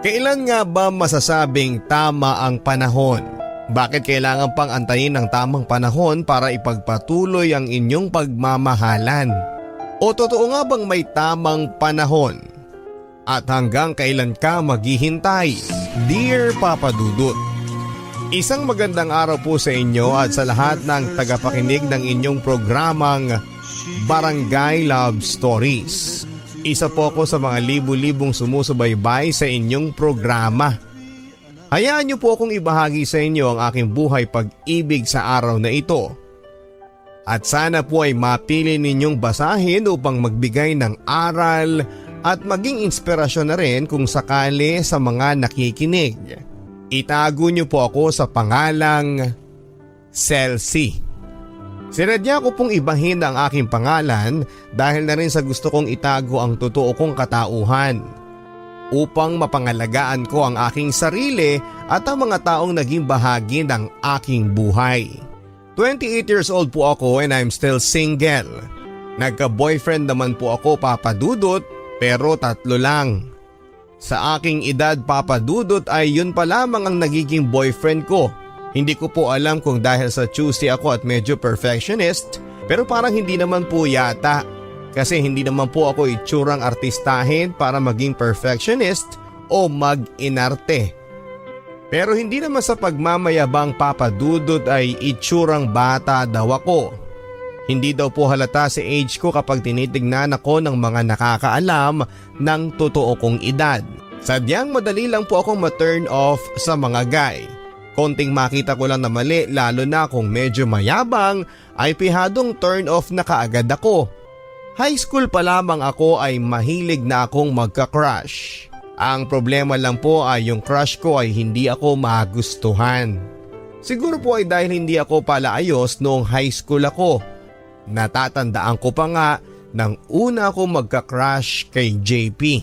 Kailan nga ba masasabing tama ang panahon? Bakit kailangan pang antayin ng tamang panahon para ipagpatuloy ang inyong pagmamahalan? O totoo nga bang may tamang panahon? At hanggang kailan ka maghihintay? Dear Papa Dudut, isang magandang araw po sa inyo at sa lahat ng tagapakinig ng inyong programang Barangay Love Stories. Isa po ako sa mga libu-libong sumusubaybay sa inyong programa. Hayaan niyo po akong ibahagi sa inyo ang aking buhay pag-ibig sa araw na ito. At sana po ay mapili ninyong basahin upang magbigay ng aral at maging inspirasyon na rin kung sakali sa mga nakikinig. Itago niyo po ako sa pangalang Celsi. Sinadya ko pong ibahin ang aking pangalan dahil na rin sa gusto kong itago ang totoo kong katauhan upang mapangalagaan ko ang aking sarili at ang mga taong naging bahagi ng aking buhay. 28 years old po ako and I'm still single. Nagka-boyfriend naman po ako, Papa Dudut, pero 3 lang. Sa aking edad, Papa Dudut, ay yun pa lamang ang nagiging boyfriend ko. Hindi ko po alam kung dahil sa choosy ako at medyo perfectionist, pero parang hindi naman po yata. Kasi hindi naman po ako itsurang artistahin para maging perfectionist o mag-inarte. Pero hindi naman sa pagmamayabang, Papa Dudut, ay itsurang bata daw ako. Hindi daw po halata sa age ko kapag tinitignan ako ng mga nakakaalam ng totoo kong edad. Sadyang madali lang po akong ma-turn off sa mga guy. Konting makita ko lang na mali, lalo na kung medyo mayabang, ay pihadong turn off na kaagad ako. High school pa lamang ako ay mahilig na akong magka-crush. Ang problema lang po ay yung crush ko ay hindi ako magustuhan. Siguro po ay dahil hindi ako pala ayos noong high school ako. Natatandaan ko pa nga nang una akong magka-crush kay JP.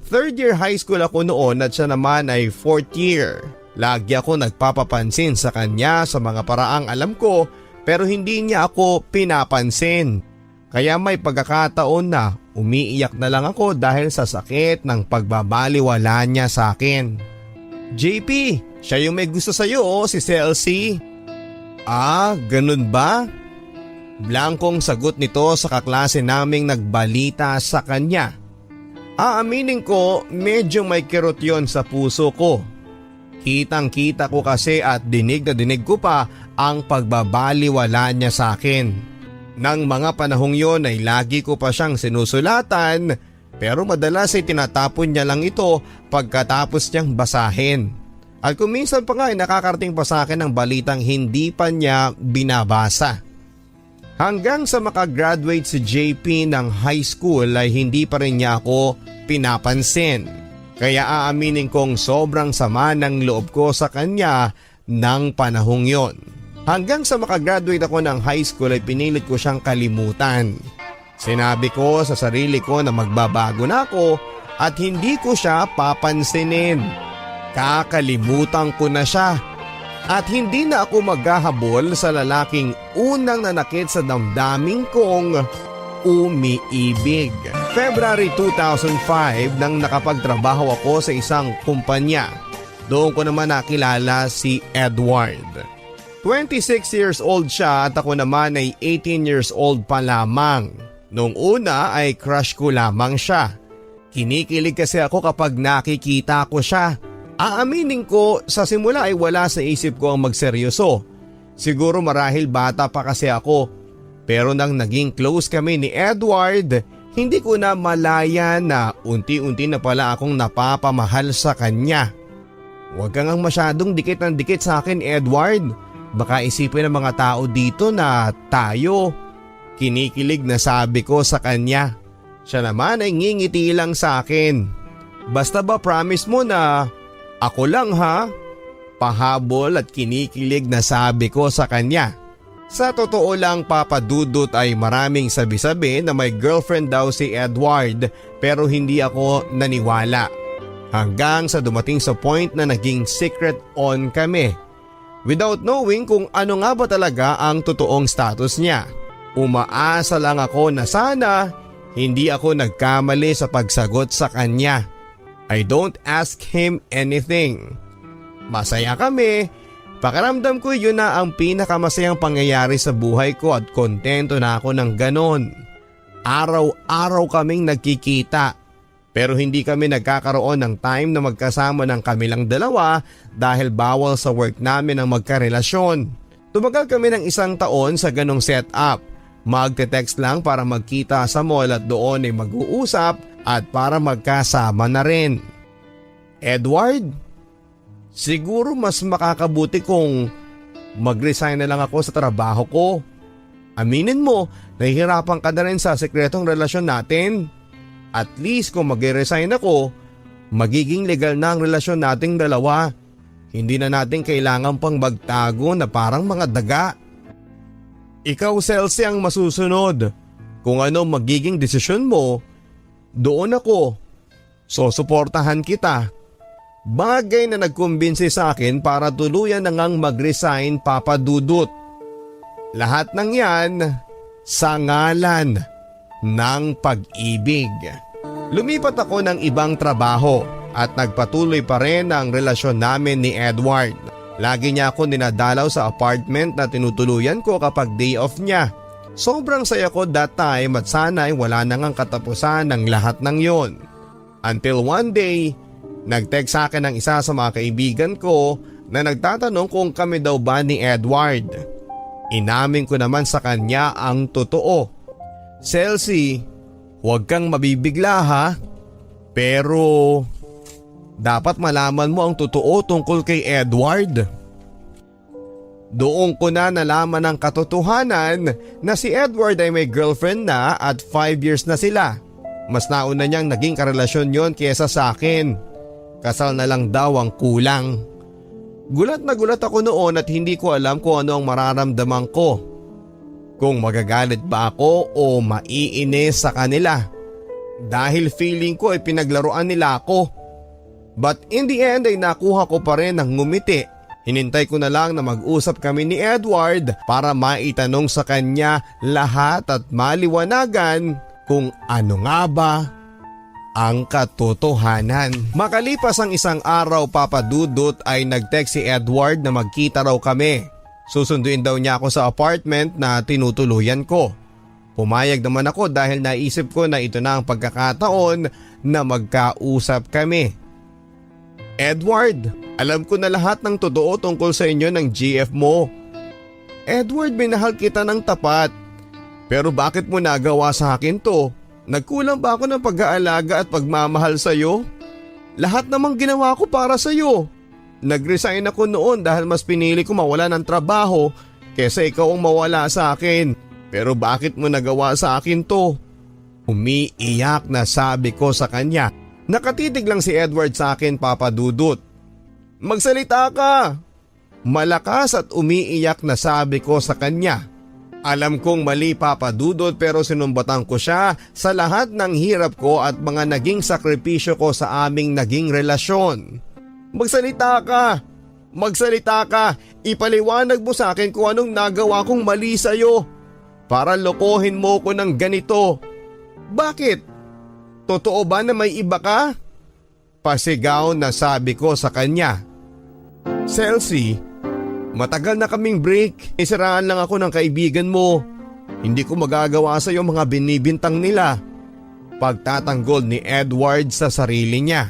3rd year high school ako noon at siya naman ay 4th year. Lagi ako nagpapapansin sa kanya sa mga paraang alam ko pero hindi niya ako pinapansin. Kaya may pagkakataon na umiiyak na lang ako dahil sa sakit ng pagbabaliwala niya sa akin. JP, siya yung may gusto sa'yo, si Celsi. Ah, ganun ba? Blankong sagot nito sa kaklase naming nagbalita sa kanya. Aaminin ko, medyo may kirot yon sa puso ko. Kitang-kita ko kasi at dinig na dinig ko pa ang pagbabaliwala niya sa akin. Nang mga panahong yon ay lagi ko pa siyang sinusulatan pero madalas ay tinatapon niya lang ito pagkatapos niyang basahin. At kung minsan pa nga ay nakakarating pa sa akin ang balitang hindi pa niya binabasa. Hanggang sa makagraduate si JP ng high school ay hindi pa rin niya ako pinapansin. Kaya aaminin kong sobrang sama ng loob ko sa kanya ng panahong yon. Hanggang sa makagraduate ako ng high school ay pinilit ko siyang kalimutan. Sinabi ko sa sarili ko na magbabago na ako at hindi ko siya papansinin. Kakalimutan ko na siya at hindi na ako maghahabol sa lalaking unang nanakit sa damdamin kong umiibig. February 2005 nang nakapagtrabaho ako sa isang kumpanya. Doon ko naman nakilala si Edward. 26 years old siya at ako naman ay 18 years old pa lamang. Noong una ay crush ko lamang siya. Kinikilig kasi ako kapag nakikita ko siya. Aaminin ko sa simula ay wala sa isip ko ang magseryoso. Siguro marahil bata pa kasi ako. Pero nang naging close kami ni Edward, hindi ko na malaya na unti-unti na pala akong napapamahal sa kanya. Huwag kang masyadong dikit ng dikit sa akin, Edward. Baka isipin ng mga tao dito na tayo. Kinikilig na sabi ko sa kanya. Siya naman ay ngingiti lang sa akin. Basta ba promise mo na ako lang ha? Pahabol at kinikilig na sabi ko sa kanya. Sa totoo lang, Papa Dudut, ay maraming sabi-sabi na may girlfriend daw si Edward pero hindi ako naniwala. Hanggang sa dumating sa point na naging secret on kami. Without knowing kung ano nga ba talaga ang totoong status niya. Umaasa lang ako na sana hindi ako nagkamali sa pagsagot sa kanya. I don't ask him anything. Masaya kami. Pakiramdam ko yun na ang pinakamasayang pangyayari sa buhay ko at kontento na ako ng ganon. Araw-araw kaming nagkikita pero hindi kami nagkakaroon ng time na magkasama ng kamilang dalawa dahil bawal sa work namin ang magkarelasyon. Tumagal kami ng 1 taon sa ganong setup. Magte-text lang para magkita sa mall at doon ay mag-uusap at para magkasama na rin. Edward, siguro mas makakabuti kung mag-resign na lang ako sa trabaho ko. Aminin mo, nahihirapan ka na rin sa sekretong relasyon natin. At least kung mag-resign ako, magiging legal na ang relasyon nating dalawa. Hindi na natin kailangan pang magtago na parang mga daga. Ikaw, Celsi, ang masusunod. Kung ano magiging desisyon mo, doon ako. Susuportahan kita. Bagay na nagkumbinsi sa akin para tuluyan na ngang mag-resign, Papa Dudut. Lahat ng yan sa ngalan ng pag-ibig. Lumipat ako ng ibang trabaho at nagpatuloy pa rin ang relasyon namin ni Edward. Lagi niya ako dinadalaw sa apartment na tinutuluyan ko kapag day off niya. Sobrang saya ko that time at sana ay wala na ngang katapusan ng lahat ng yon. Until one day, nag-text sa akin ng isa sa mga kaibigan ko na nagtatanong kung kami daw ba ni Edward. Inamin ko naman sa kanya ang totoo. Celsi, huwag kang mabibigla ha. Pero dapat malaman mo ang totoo tungkol kay Edward. Doon ko na nalaman ang katotohanan na si Edward ay may girlfriend na at 5 years na sila. Mas nauna niyang naging karelasyon yon kesa sa akin. Kasal na lang daw ang kulang. Gulat na gulat ako noon at hindi ko alam kung ano ang mararamdaman ko. Kung magagalit ba ako o maiinis sa kanila. Dahil feeling ko ay pinaglaruan nila ako. But in the end ay nakuha ko pa rin ng ngumiti. Hinintay ko na lang na mag-usap kami ni Edward para maitanong sa kanya lahat at maliwanagan kung ano nga ba ang katotohanan. Makalipas ang 1 araw, Papa Dudut, ay nag-text si Edward na magkita raw kami. Susunduin daw niya ako sa apartment na tinutuluyan ko. Pumayag naman ako dahil naisip ko na ito na ang pagkakataon na magkausap kami. Edward, alam ko na lahat ng totoo tungkol sa inyo ng GF mo. Edward, minahal kita ng tapat. Pero bakit mo nagawa sa akin to? Nagkulang ba ako ng pag-aalaga at pagmamahal sa iyo? Lahat namang ginawa ko para sa iyo. Nag-resign ako noon dahil mas pinili ko mawala ng trabaho kesa ikaw ang mawala sa akin. Pero bakit mo nagawa sa akin to? Umiiyak na sabi ko sa kanya. Nakatitig lang si Edward sa akin, Papa Dudut. Magsalita ka! Malakas at umiiyak na sabi ko sa kanya. Alam kong mali, Papa Dudut, pero sinumbatan ko siya sa lahat ng hirap ko at mga naging sakripisyo ko sa aming naging relasyon. Magsalita ka! Magsalita ka! Ipaliwanag mo sa akin kung anong nagawa kong mali sa'yo para lokohin mo ko ng ganito. Bakit? Totoo ba na may iba ka? Pasigaw na sabi ko sa kanya. Celsi, matagal na kaming break. Isiraan lang ako ng kaibigan mo. Hindi ko magagawa sa iyo mga binibintang nila. Pagtatanggol ni Edward sa sarili niya.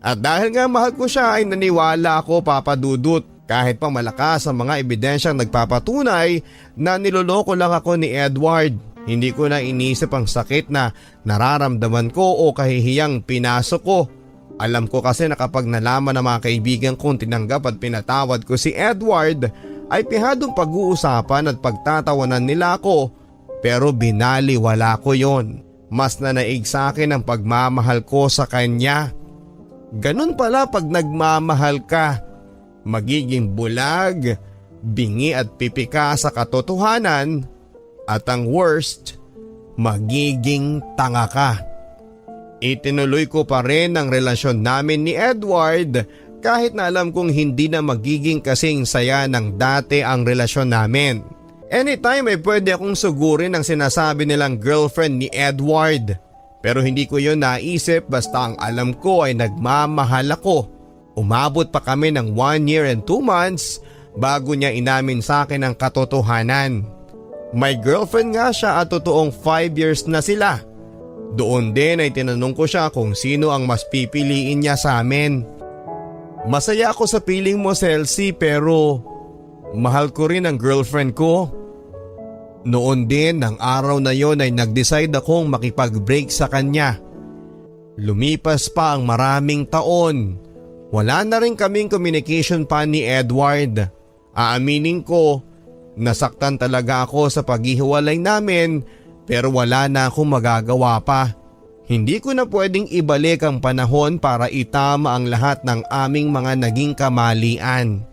At dahil nga mahal ko siya ay naniwala ako, Papa Dudut. Kahit pa malakas ang mga ebidensyang nagpapatunay na niloloko lang ako ni Edward. Hindi ko na inisip ang sakit na nararamdaman ko o kahihiyang pinasok ko. Alam ko kasi na kapag nalaman ng mga kaibigan kong tinanggap at pinatawad ko si Edward ay pihadong pag-uusapan at pagtatawanan nila ako. Pero binaliwala ko yon. Mas nanaig sa akin ang pagmamahal ko sa kanya. Ganun pala pag nagmamahal ka. Magiging bulag, bingi at pipika sa katotohanan. At ang worst, magiging tanga ka. Itinuloy ko pa rin ang relasyon namin ni Edward kahit na alam kong hindi na magiging kasing saya ng dati ang relasyon namin. Anytime ay pwede akong sugurin ang sinasabi nilang girlfriend ni Edward. Pero hindi ko yun naisip basta ang alam ko ay nagmamahal ako. Umabot pa kami ng 1 year and 2 months bago niya inamin sa akin ang katotohanan. May girlfriend nga siya at totoong 5 years na sila. Doon din ay tinanong ko siya kung sino ang mas pipiliin niya sa amin. Masaya ako sa piling mo, Celsi, pero mahal ko rin ang girlfriend ko. Noon din ng araw na yon ay nag-decide akong makipag-break sa kanya. Lumipas pa ang maraming taon. Wala na rin kaming communication pa ni Edward. Aaminin ko, nasaktan talaga ako sa paghihiwalay namin pero wala na akong magagawa pa. Hindi ko na pwedeng ibalik ang panahon para itama ang lahat ng aming mga naging kamalian.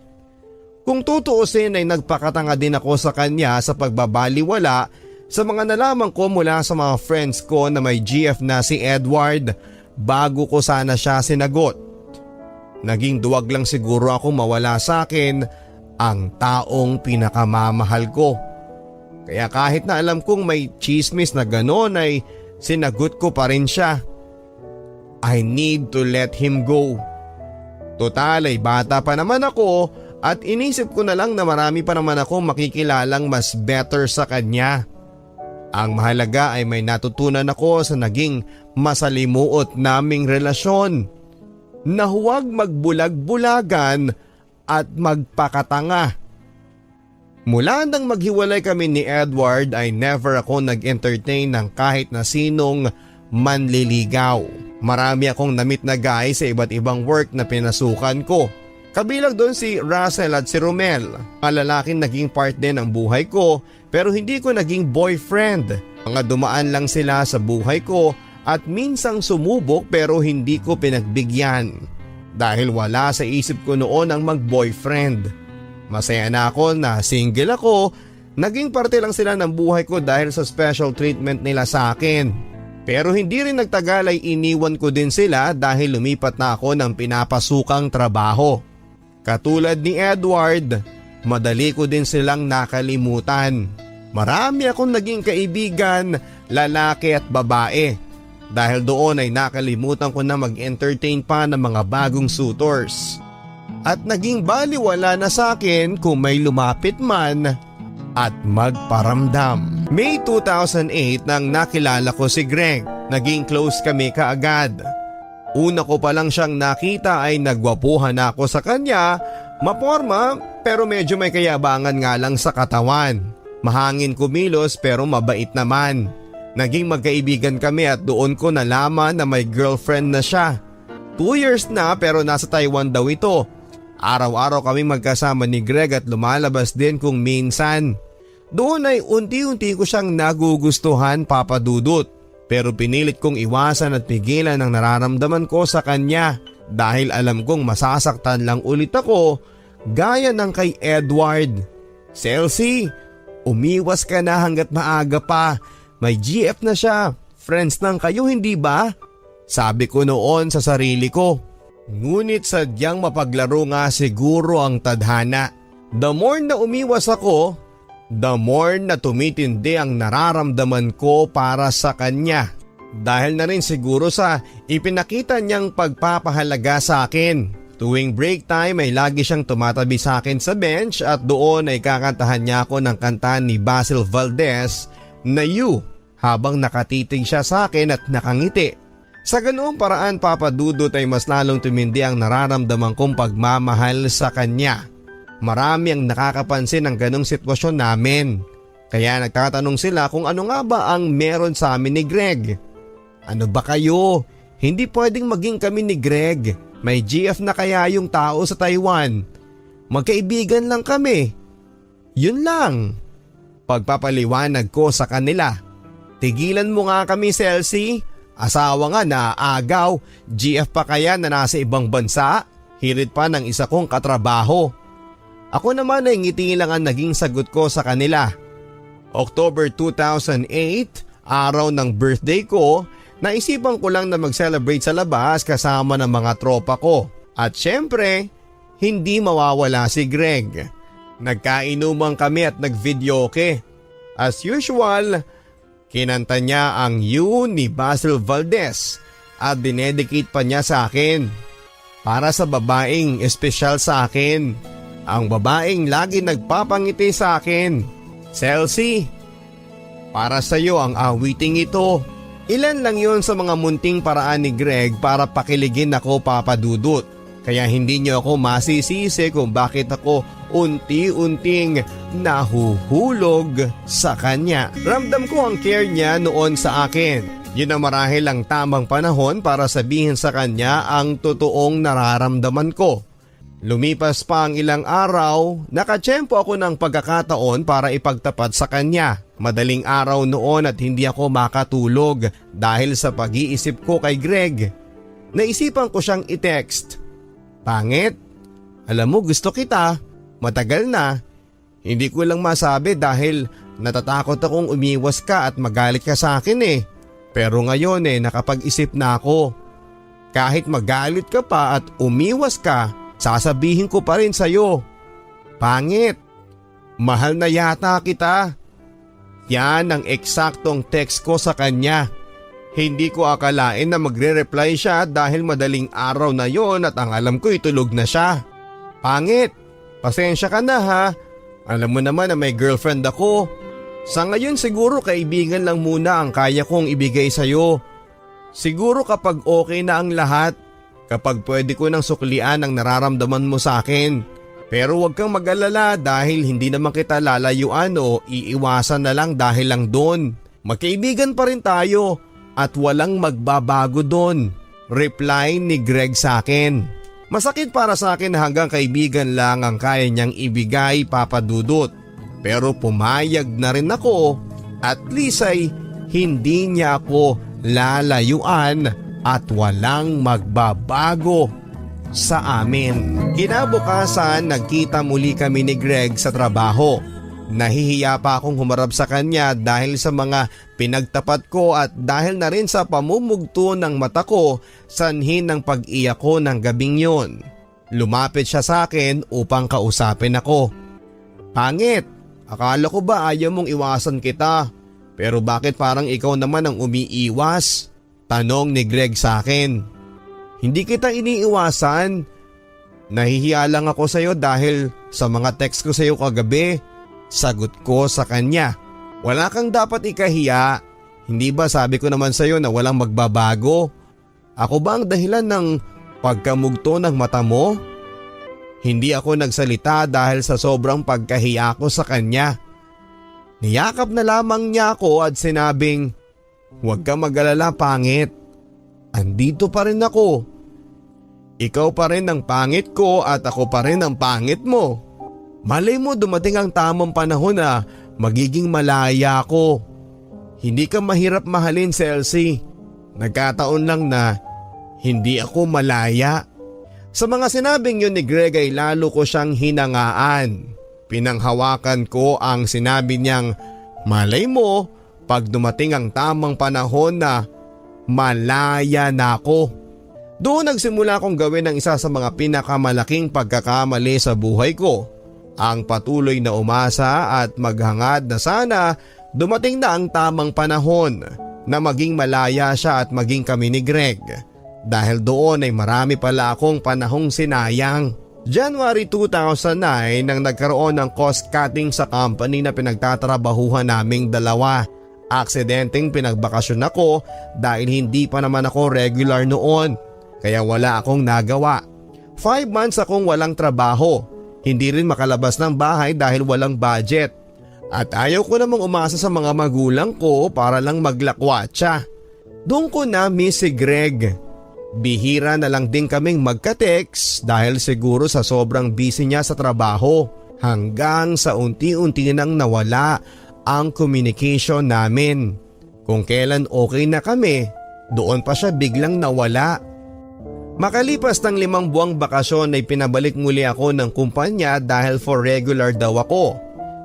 Kung tutuusin ay nagpakatanga din ako sa kanya sa pagbabaliwala sa mga nalaman ko mula sa mga friends ko na may GF na si Edward bago ko sana siya sinagot. Naging duwag lang siguro ako mawala sa akin ang taong pinakamamahal ko. Kaya kahit na alam kong may chismis na ganon ay sinagot ko pa rin siya. I need to let him go. Total ay bata pa naman ako at inisip ko na lang na marami pa naman akong makikilalang mas better sa kanya. Ang mahalaga ay may natutunan ako sa naging masalimuot naming relasyon na huwag magbulag-bulagan at magpakatanga. Mula nang maghiwalay kami ni Edward ay never ako nag-entertain ng kahit na sinong manliligaw. Marami akong namit na guy sa iba't ibang work na pinasukan ko. Kabilang doon si Russell at si Romel. Mga lalaking naging part din ng buhay ko pero hindi ko naging boyfriend. Mga dumaan lang sila sa buhay ko at minsang sumubok pero hindi ko pinagbigyan. Dahil wala sa isip ko noon ang mag-boyfriend. Masaya na ako na single ako. Naging parte lang sila ng buhay ko dahil sa special treatment nila sa akin. Pero hindi rin nagtagal ay iniwan ko din sila dahil lumipat na ako ng pinapasukang trabaho. Katulad ni Edward, madali ko din silang nakalimutan. Marami akong naging kaibigan, lalaki at babae. Dahil doon ay nakalimutan ko na mag-entertain pa ng mga bagong suitors. At naging baliwala na sa akin kung may lumapit man at magparamdam. May 2008 nang nakilala ko si Greg, naging close kami kaagad. Una ko pa lang siyang nakita ay nagwapuhan ako sa kanya, maporma pero medyo may kayabangan nga lang sa katawan. Mahangin kumilos pero mabait naman. Naging magkaibigan kami at doon ko nalaman na may girlfriend na siya. 2 years na pero nasa Taiwan daw ito. Araw-araw kami magkasama ni Greg at lumalabas din kung minsan. Doon ay unti-unti ko siyang nagugustuhan, Papa Dudut. Pero pinilit kong iwasan at pigilan ang nararamdaman ko sa kanya dahil alam kong masasaktan lang ulit ako gaya ng kay Edward. Celsi, umiwas ka na hanggat maaga pa. May GF na siya. Friends lang kayo, hindi ba? Sabi ko noon sa sarili ko. Ngunit sadyang mapaglaro nga siguro ang tadhana. The more na umiwas ako, the more na tumitindi ang nararamdaman ko para sa kanya. Dahil na rin siguro sa ipinakita niyang pagpapahalaga sa akin. Tuwing break time ay lagi siyang tumatabi sa akin sa bench at doon ay kakantahan niya ako ng kanta ni Basil Valdez na You habang nakatitig siya sa akin at nakangiti. Sa ganoong paraan, Papa Dudut, ay mas lalong tumindi ang nararamdaman kong pagmamahal sa kanya. Marami ang nakakapansin ng ganong sitwasyon namin. Kaya nagtatanong sila kung ano nga ba ang meron sa amin ni Greg. Ano ba kayo? Hindi pwedeng maging kami ni Greg. May GF na kaya yung tao sa Taiwan. Magkaibigan lang kami. Yun lang. Pagpapaliwanag ko sa kanila. Tigilan mo nga kami, Celsi. Asawa nga na agaw, GF pa kaya na nasa ibang bansa? Hirit pa ng isa kong katrabaho. Ako naman ay ngiti lang ang naging sagot ko sa kanila. October 2008, araw ng birthday ko, naisipan ko lang na mag-celebrate sa labas kasama ng mga tropa ko. At syempre, hindi mawawala si Greg. Nagkainuman kami at nag-videoke. As usual, Kinanta niya ang You ni Basil Valdez at dinedicate pa niya sa akin. Para sa babaeng espesyal sa akin. Ang babaeng lagi nagpapangiti sa akin. Celcy, para sa iyo ang awiting ito. Ilan lang yon sa mga munting paraan ni Greg para pakiligin ako, Papa Dudut. Kaya hindi niyo ako masisisi kung bakit ako unti-unting nahuhulog sa kanya. Ramdam ko ang care niya noon sa akin. Yun ang marahil ang tamang panahon para sabihin sa kanya ang totoong nararamdaman ko. Lumipas pa ang ilang araw, nakatsyempo ako ng pagkakataon para ipagtapat sa kanya. Madaling araw noon at hindi ako makatulog dahil sa pag-iisip ko kay Greg. Naisipan ko siyang i-text. Pangit, alam mo gusto kita, matagal na. Hindi ko lang masabi dahil natatakot akong umiwas ka at magalit ka sa akin eh. Pero ngayon nakapag-isip na ako. Kahit magalit ka pa at umiwas ka, sasabihin ko pa rin sa'yo. Pangit, mahal na yata kita. Yan ang eksaktong text ko sa kanya. Hindi ko akalain na magre-reply siya dahil madaling araw na yon at ang alam ko itulog na siya. Pangit, pasensya ka na ha. Alam mo naman na may girlfriend ako. Sa ngayon siguro kaibigan lang muna ang kaya kong ibigay sa'yo. Siguro kapag okay na ang lahat, kapag pwede ko nang suklian ang nararamdaman mo sa akin. Pero huwag kang mag-alala dahil hindi naman kita lalayuan o iiwasan na lang dahil lang doon. Magkaibigan pa rin tayo at walang magbabago doon. Reply ni Greg sa akin. Masakit para sa akin hanggang kaibigan lang ang kaya niyang ibigay, Papa Dudut. Pero pumayag na rin ako, at least ay hindi niya ako lalayuan at walang magbabago sa amin. Kinabukasan nagkita muli kami ni Greg sa trabaho. Nahihiya pa akong humarap sa kanya dahil sa mga pinagtapat ko at dahil na rin sa pamumugto ng mata ko sanhin ng pag-iyak ko ng gabing yon. Lumapit siya sa akin upang kausapin ako. Pangit, akala ko ba ayaw mong iwasan kita? Pero bakit parang ikaw naman ang umiiwas? Tanong ni Greg sa akin. Hindi kita iniiwasan. Nahihiya lang ako sa iyo dahil sa mga text ko sa iyo kagabi. Sagot ko sa kanya. Wala kang dapat ikahiya. Hindi ba sabi ko naman sa iyo na walang magbabago? Ako ba ang dahilan ng pagkamugto ng mata mo? Hindi ako nagsalita dahil sa sobrang pagkahiya ko sa kanya. Niyakap na lamang niya ako at sinabing, "Huwag kang mag-alala, pangit. Andito pa rin ako. Ikaw pa rin ang pangit ko at ako pa rin ang pangit mo. Malay mo dumating ang tamang panahon na magiging malaya ako. Hindi ka mahirap mahalin, Celcy. Nagkataon lang na hindi ako malaya." Sa mga sinabing yun ni Greg ay lalo ko siyang hinangaan. Pinanghawakan ko ang sinabi niyang, "Malay mo pag dumating ang tamang panahon na malaya na ako." Doon nagsimula akong gawin ang isa sa mga pinakamalaking pagkakamali sa buhay ko. Ang patuloy na umasa at maghangad na sana dumating na ang tamang panahon na maging malaya siya at maging kami ni Greg. Dahil doon ay marami pala akong panahong sinayang. January 2009 nang nagkaroon ng cost cutting sa company na pinagtatrabahuhan naming dalawa. Aksidenteng pinagbakasyon ako dahil hindi pa naman ako regular noon. Kaya wala akong nagawa. 5 months akong walang trabaho. Hindi rin makalabas ng bahay dahil walang budget. At ayaw ko namang umasa sa mga magulang ko para lang maglakwatsa. Doon ko na miss si Greg. Bihira na lang din kaming magka-text dahil siguro sa sobrang busy niya sa trabaho. Hanggang sa unti-unti nang nawala ang communication namin. Kung kailan okay na kami, doon pa siya biglang nawala. Makalipas ng 5 buwang bakasyon ay pinabalik muli ako ng kumpanya dahil for regular daw ako.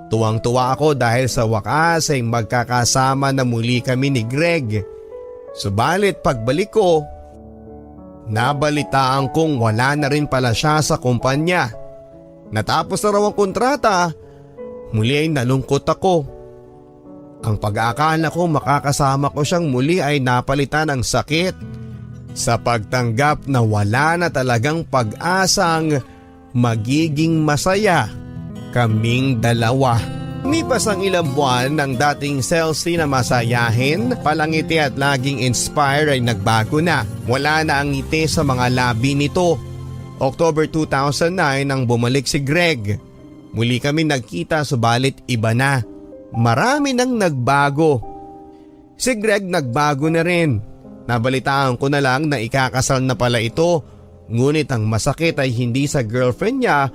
Tuwang-tuwa ako dahil sa wakas ay magkakasama na muli kami ni Greg. Subalit pagbalik ko, nabalitaan kong wala na rin pala siya sa kumpanya. Natapos na raw ang kontrata, muli ay nalungkot ako. Ang pag-aakala ko makakasama ko siyang muli ay napalitan ng sakit sa pagtanggap na wala na talagang pag-asang magiging masaya kaming dalawa. Mipas ang ilang buwan ng dating Celsi na masayahin, palangiti at laging inspire ay nagbago na. Wala na ang ngiti sa mga labi nito. October 2009 nang bumalik si Greg. Muli kami nagkita subalit iba na. Marami nang nagbago. Si Greg nagbago na rin. Nabalitaan ko na lang na ikakasal na pala ito. Ngunit ang masakit ay hindi sa girlfriend niya,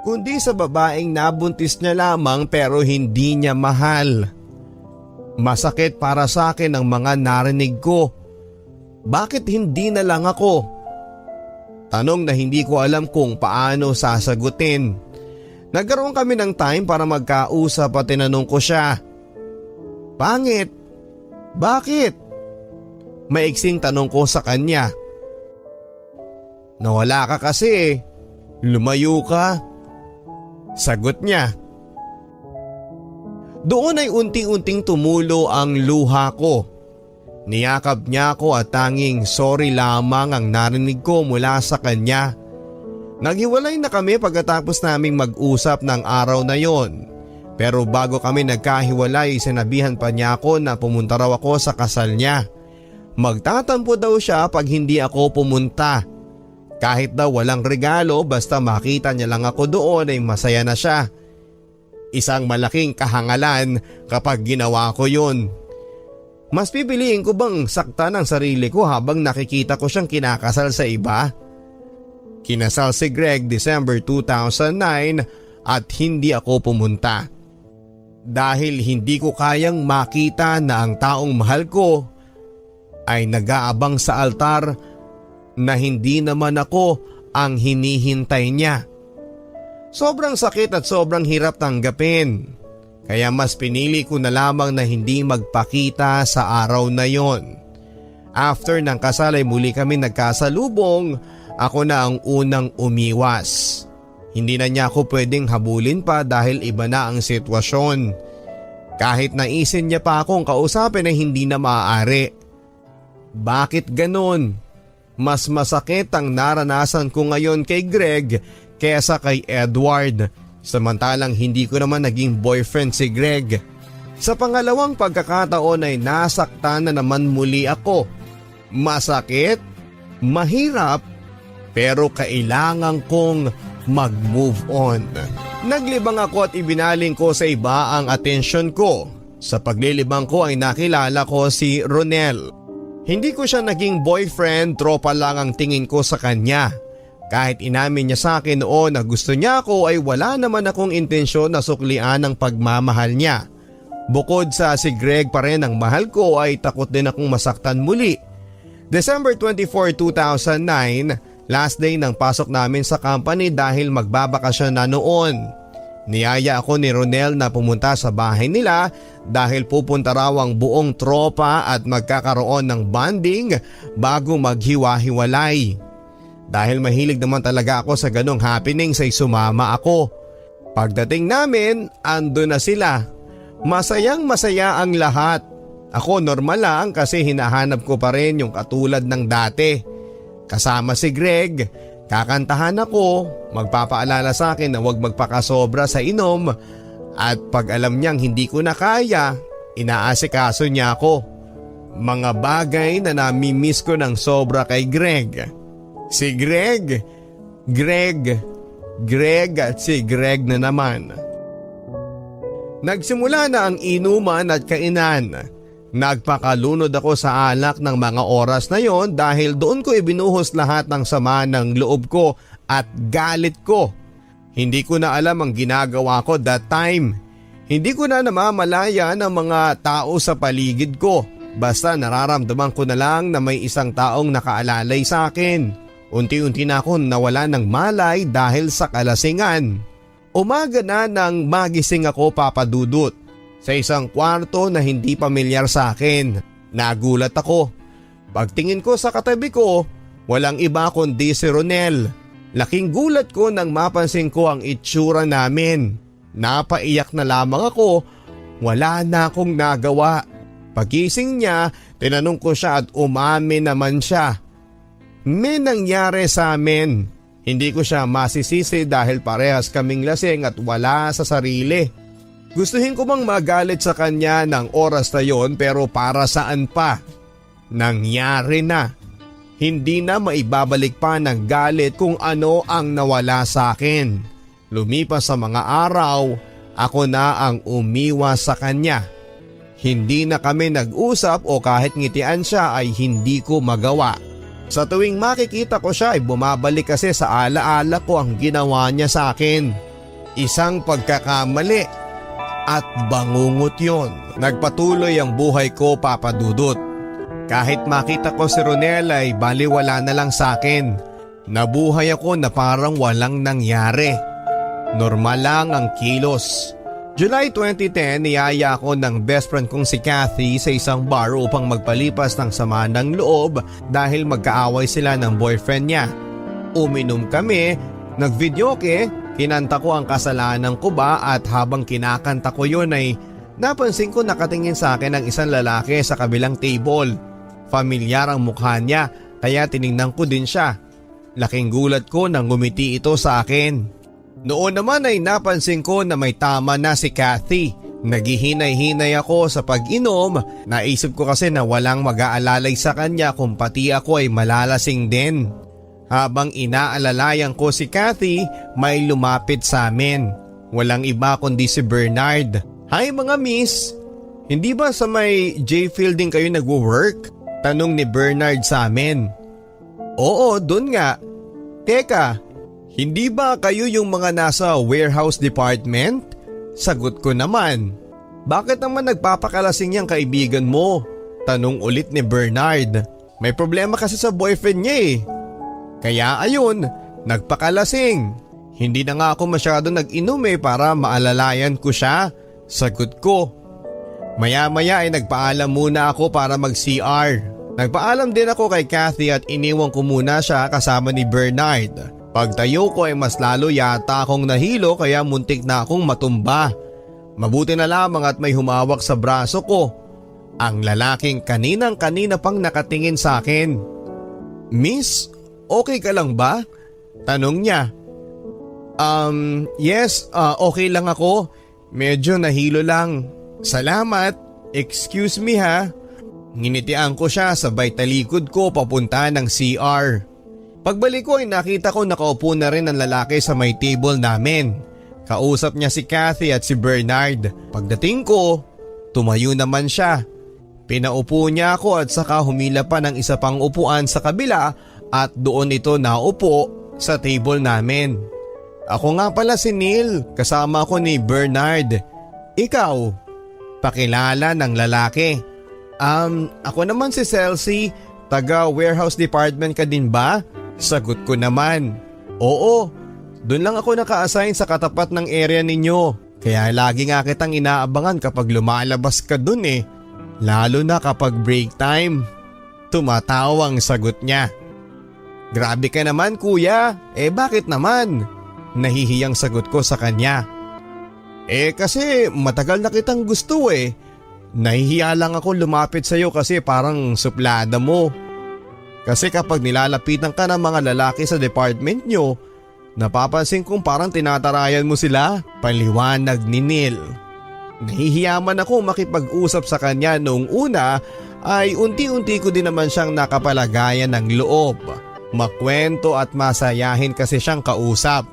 kundi sa babaeng nabuntis niya lamang pero hindi niya mahal. Masakit para sa akin ang mga narinig ko. Bakit hindi na lang ako? Tanong na hindi ko alam kung paano sasagutin. Nagkaroon kami ng time para magkausap at tinanong ko siya. Pangit? Bakit? Maiksing tanong ko sa kanya. Nawala ka kasi. Lumayo ka. Sagot niya. Doon ay unti-unting tumulo ang luha ko. Niyakap niya ako at tanging sorry lamang ang narinig ko mula sa kanya. Naghiwalay na kami pagkatapos naming mag-usap ng araw na yon. Pero bago kami nagkahiwalay, sinabihan pa niya ako na pumunta raw ako sa kasal niya. Magtatampo daw siya pag hindi ako pumunta. Kahit daw walang regalo basta makita niya lang ako doon ay masaya na siya. Isang malaking kahangalan kapag ginawa ko yun. Mas pipiliin ko bang saktan ang sarili ko habang nakikita ko siyang kinakasal sa iba? Kinasal si Greg December 2009 at hindi ako pumunta. Dahil hindi ko kayang makita na ang taong mahal ko ay nag-aabang sa altar na hindi naman ako ang hinihintay niya. Sobrang sakit at sobrang hirap tanggapin. Kaya mas pinili ko na lamang na hindi magpakita sa araw na yon. After ng kasal ay muli kami nagkasalubong, ako na ang unang umiwas. Hindi na niya ako pwedeng habulin pa dahil iba na ang sitwasyon. Kahit naisin niya pa akong kausapin ay hindi na maaari. Bakit ganon? Mas masakit ang naranasan ko ngayon kay Greg kesa kay Edward. Samantalang hindi ko naman naging boyfriend si Greg. Sa pangalawang pagkakataon ay nasaktan na naman muli ako. Masakit, mahirap, pero kailangan kong mag-move on. Naglibang ako at ibinaling ko sa iba ang atensyon ko. Sa paglilibang ko ay nakilala ko si Ronel. Hindi ko siya naging boyfriend, tropa lang ang tingin ko sa kanya. Kahit inamin niya sa akin noon na gusto niya ako ay wala naman akong intensyon na suklian ang pagmamahal niya. Bukod sa si Greg pa rin ang mahal ko ay takot din akong masaktan muli. December 24, 2009, last day ng pasok namin sa company dahil magbabakasyon na noon. Niyaya ako ni Ronel na pumunta sa bahay nila dahil pupunta raw ang buong tropa at magkakaroon ng bonding bago maghiwa-hiwalay. Dahil mahilig naman talaga ako sa ganong happenings ay sumama ako. Pagdating namin, ando na sila. Masayang masaya ang lahat. Ako normal lang kasi hinahanap ko pa rin yung katulad ng dati. Kasama si Greg. Kakantahan ako, magpapaalala sa akin na huwag magpakasobra sa inom at pag alam niyang hindi ko na kaya, inaasikaso niya ako. Mga bagay na nami-miss ko ng sobra kay Greg. Si Greg at si Greg na naman. Nagsimula na ang inuman at kainan. Nagpakalunod ako sa alak ng mga oras na yon dahil doon ko ibinuhos lahat ng sama ng loob ko at galit ko. Hindi ko na alam ang ginagawa ko that time. Hindi ko na namamalaya ng mga tao sa paligid ko. Basta nararamdaman ko na lang na may isang taong nakaalalay sa akin. Unti-unti na ako nawala ng malay dahil sa kalasingan. Umaga na nang magising ako, Papa Dudut, sa isang kwarto na hindi pamilyar sa akin. Nagulat ako. Pagtingin ko sa katabi ko, walang iba kundi si Ronel. Laking gulat ko nang mapansin ko ang itsura namin. Napaiyak na lamang ako wala na akong nagawa. Pagising niya, tinanong ko siya at umamin naman siya. May nangyari sa amin. Hindi ko siya masisisi dahil parehas kaming lasing at wala sa sarili. Gustuhin ko bang magalit sa kanya ng oras na yon pero para saan pa? Nangyari na. Hindi na maibabalik pa ng galit kung ano ang nawala sa akin. Lumipas sa mga araw, ako na ang umiwas sa kanya. Hindi na kami nag-usap o kahit ngitian siya ay hindi ko magawa. Sa tuwing makikita ko siya ay bumabalik kasi sa alaala ko ang ginawa niya sa akin. Isang pagkakamali. At bangungot yon. Nagpatuloy ang buhay ko, Papa Dudut. Kahit makita ko si Ronel ay baliwala na lang sa akin. Nabuhay ako na parang walang nangyari. Normal lang ang kilos. July 2010, niyaya ako ng best friend kong si Kathy sa isang bar upang magpalipas ng sama ng loob dahil magkaaway sila ng boyfriend niya. Uminom kami, nagvideoke, kinanta ko ang kasalanan ko ba at habang kinakanta ko yun ay napansin ko nakatingin sa akin ang isang lalaki sa kabilang table. Familiar ang mukha niya kaya tiningnan ko din siya. Laking gulat ko nang ngumiti ito sa akin. Noon naman ay napansin ko na may tama na si Kathy. Naghihinay-hinay ako sa pag-inom. Naisip ko kasi na walang mag-aalalay sa kanya kung pati ako ay malalasing din. Habang inaalalayan ko si Kathy, may lumapit sa amin. Walang iba kundi si Bernard. Hi mga miss, hindi ba sa may J Fielding kayo nagwo-work? Tanong ni Bernard sa amin. Oo, dun nga. Teka, hindi ba kayo yung mga nasa warehouse department? Sagot ko naman. Bakit naman nagpapakalasing yung kaibigan mo? Tanong ulit ni Bernard. May problema kasi sa boyfriend niya eh. Kaya ayun, nagpakalasing. Hindi na nga ako masyado nag-inom para maalalayan ko siya. Sagot ko. Maya-maya ay nagpaalam muna ako para mag-CR. Nagpaalam din ako kay Kathy at iniwan ko muna siya kasama ni Bernard. Pagtayo ko ay mas lalo yata akong nahilo kaya muntik na akong matumba. Mabuti na lamang at may humawak sa braso ko. Ang lalaking kaninang-kanina pang nakatingin sa akin. Miss, okay ka lang ba? Tanong niya. Yes, okay lang ako. Medyo nahilo lang. Salamat. Excuse me ha. Nginitian ko siya sabay talikod ko papunta ng CR. Pagbalik ko ay nakita ko nakaupo na rin ang lalaki sa may table namin. Kausap niya si Kathy at si Bernard. Pagdating ko, tumayo naman siya. Pinaupo niya ako at saka humila pa ng isa pang upuan sa kabila at doon ito naupo sa table namin. Ako nga pala si Neil, kasama ko ni Bernard. Ikaw? Pakilala ng lalaki. Ako naman si Celsi, taga warehouse department ka din ba? Sagot ko naman. Oo, doon lang ako naka-assign sa katapat ng area ninyo. Kaya lagi nga kitang inaabangan kapag lumalabas ka dun eh. Lalo na kapag break time. Tumatawa ang sagot niya. Grabe ka naman kuya, bakit naman? Nahihiyang sagot ko sa kanya. Kasi matagal na kitang gusto eh. Nahihiya lang ako lumapit sa iyo kasi parang suplada mo. Kasi kapag nilalapitan ka ng mga lalaki sa department nyo, napapansin kong parang tinatarayan mo sila. Paliwanag ni Neil. Nahihiya man ako makipag-usap sa kanya noong una ay unti-unti ko din naman siyang nakapalagayan ng loob. Makwento at masayahin kasi siyang kausap.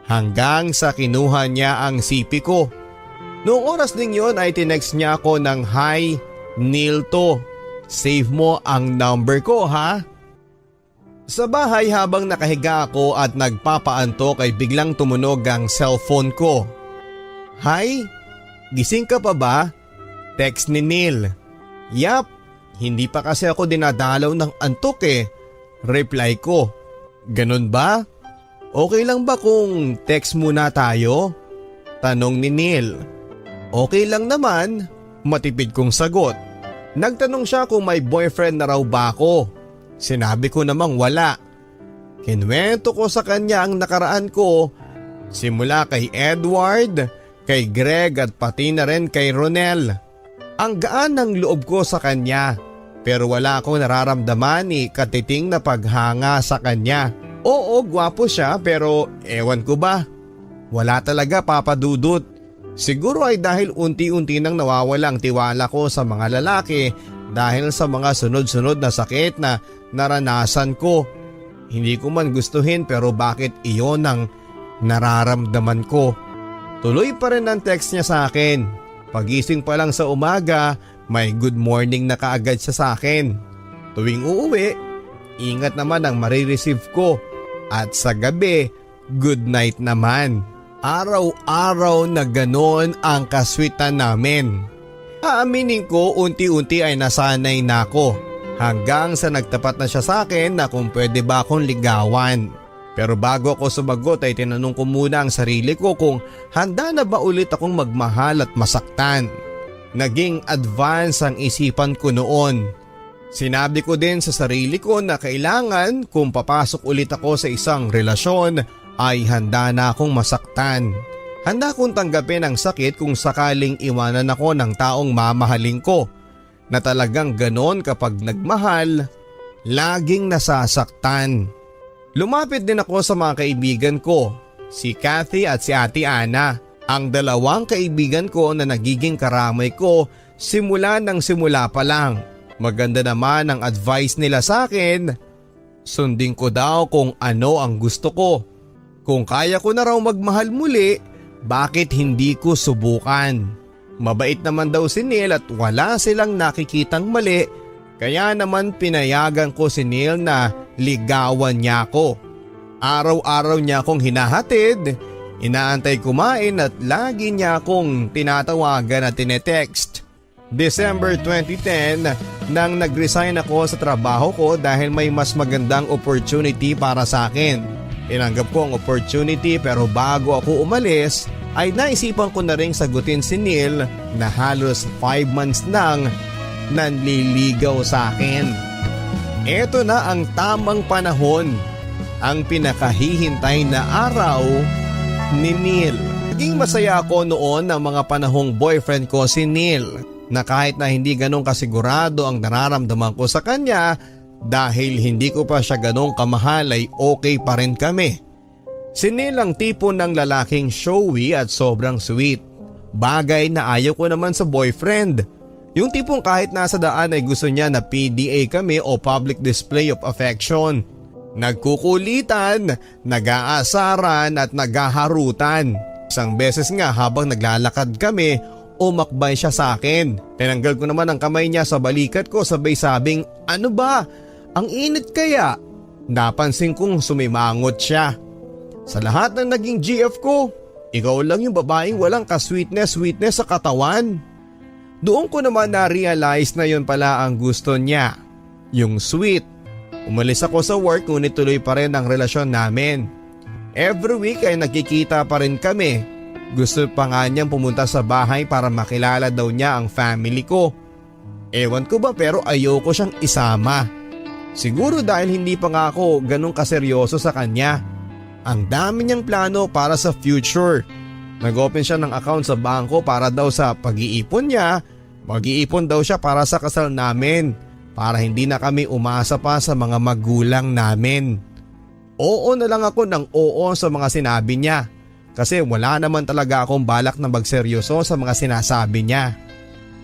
Hanggang sa kinuha niya ang sipi ko. Noong oras ding yon ay tinext niya ako ng hi Neil to. Save mo ang number ko ha. Sa bahay habang nakahiga ako at nagpapaantok ay biglang tumunog ang cellphone ko. Hi, gising ka pa ba? Text ni Neil. Yap, hindi pa kasi ako dinadalaw ng antok eh. Reply ko. Ganun ba? Okay lang ba kung text muna tayo? Tanong ni Neil. Okay lang naman, matipid kong sagot. Nagtanong siya kung may boyfriend na raw ba ako. Sinabi ko namang wala. Kinwento ko sa kanya ang nakaraan ko. Simula kay Edward, kay Greg at pati na rin kay Ronel. Ang gaan ng loob ko sa kanya pero wala akong nararamdaman ni katiting na paghanga sa kanya. Oo, gwapo siya pero ewan ko ba. Wala talaga, Papa Dudut. Siguro ay dahil unti-unti nang nawawala ang tiwala ko sa mga lalaki dahil sa mga sunod-sunod na sakit na naranasan ko. Hindi ko man gustuhin pero bakit iyon ang nararamdaman ko? Tuloy pa rin ang text niya sa akin. Pagising pa lang sa umaga, may good morning na kaagad siya sa akin. Tuwing uuwi, ingat naman ang marireceive ko. At sa gabi, good night naman. Araw-araw na ganon ang kaswitan namin. Aaminin ko, unti-unti ay nasanay na ako. Hanggang sa nagtapat na siya sa akin na kung pwede ba akong ligawan. Pero bago ako sumagot ay tinanong ko muna ang sarili ko kung handa na ba ulit akong magmahal at masaktan. Naging advance ang isipan ko noon. Sinabi ko din sa sarili ko na kailangan kung papasok ulit ako sa isang relasyon ay handa na akong masaktan. Handa kong tanggapin ang sakit kung sakaling iwanan ako ng taong mamahalin ko. Na talagang ganon kapag nagmahal, laging nasasaktan. Lumapit din ako sa mga kaibigan ko, si Kathy at si Ate Ana. Ang dalawang kaibigan ko na nagiging karamay ko simula pa lang. Maganda naman ang advice nila sa akin. Sundin ko daw kung ano ang gusto ko. Kung kaya ko na raw magmahal muli, bakit hindi ko subukan? Mabait naman daw si Neil at wala silang nakikitang mali, kaya naman pinayagan ko si Neil na ligawan niya ako. Araw-araw niya akong hinahatid, inaantay kumain at lagi niya akong tinatawagan at tinetext. December 2010 nang nag-resign ako sa trabaho ko dahil may mas magandang opportunity para sa akin. Tinanggap ko ang opportunity pero bago ako umalis ay naisipan ko na ring sagutin si Neil na halos 5 months nang nanliligaw sa akin. Ito na ang tamang panahon, ang pinakahihintay na araw ni Neil. Naging masaya ako noon ng mga panahong boyfriend ko si Neil na kahit na hindi ganong kasigurado ang nararamdaman ko sa kanya dahil hindi ko pa siya ganong kamahal ay okay pa rin kami. Si Neil ang tipo ng lalaking showy at sobrang sweet. Bagay na ayaw ko naman sa boyfriend. Yung tipong kahit nasa daan ay gusto niya na PDA kami o public display of affection. Nagkukulitan, nag-aasaran at naghaharutan. Isang beses nga habang naglalakad kami, umakbay siya sa akin. Tinanggal ko naman ang kamay niya sa balikat ko sabay sabing, "Ano ba? Ang init kaya?" Napansin kong sumimangot siya. Sa lahat ng naging GF ko, ikaw lang yung babaeng walang ka-sweetness sa katawan. Doon ko naman na-realize na yun pala ang gusto niya, yung sweet. Umalis ako sa work ngunit tuloy pa rin ang relasyon namin. Every week ay nagkikita pa rin kami. Gusto pa nga niyang pumunta sa bahay para makilala daw niya ang family ko. Ewan ko ba pero ayoko siyang isama. Siguro dahil hindi pa nga ako ganun kaseryoso sa kanya. Ang dami niyang plano para sa future. Nag-open siya ng account sa bangko para daw sa pag-iipon niya. Mag-iipon daw siya para sa kasal namin. Para hindi na kami umasa pa sa mga magulang namin. Oo na lang ako ng oo sa mga sinabi niya. Kasi wala naman talaga akong balak na magseryoso sa mga sinasabi niya.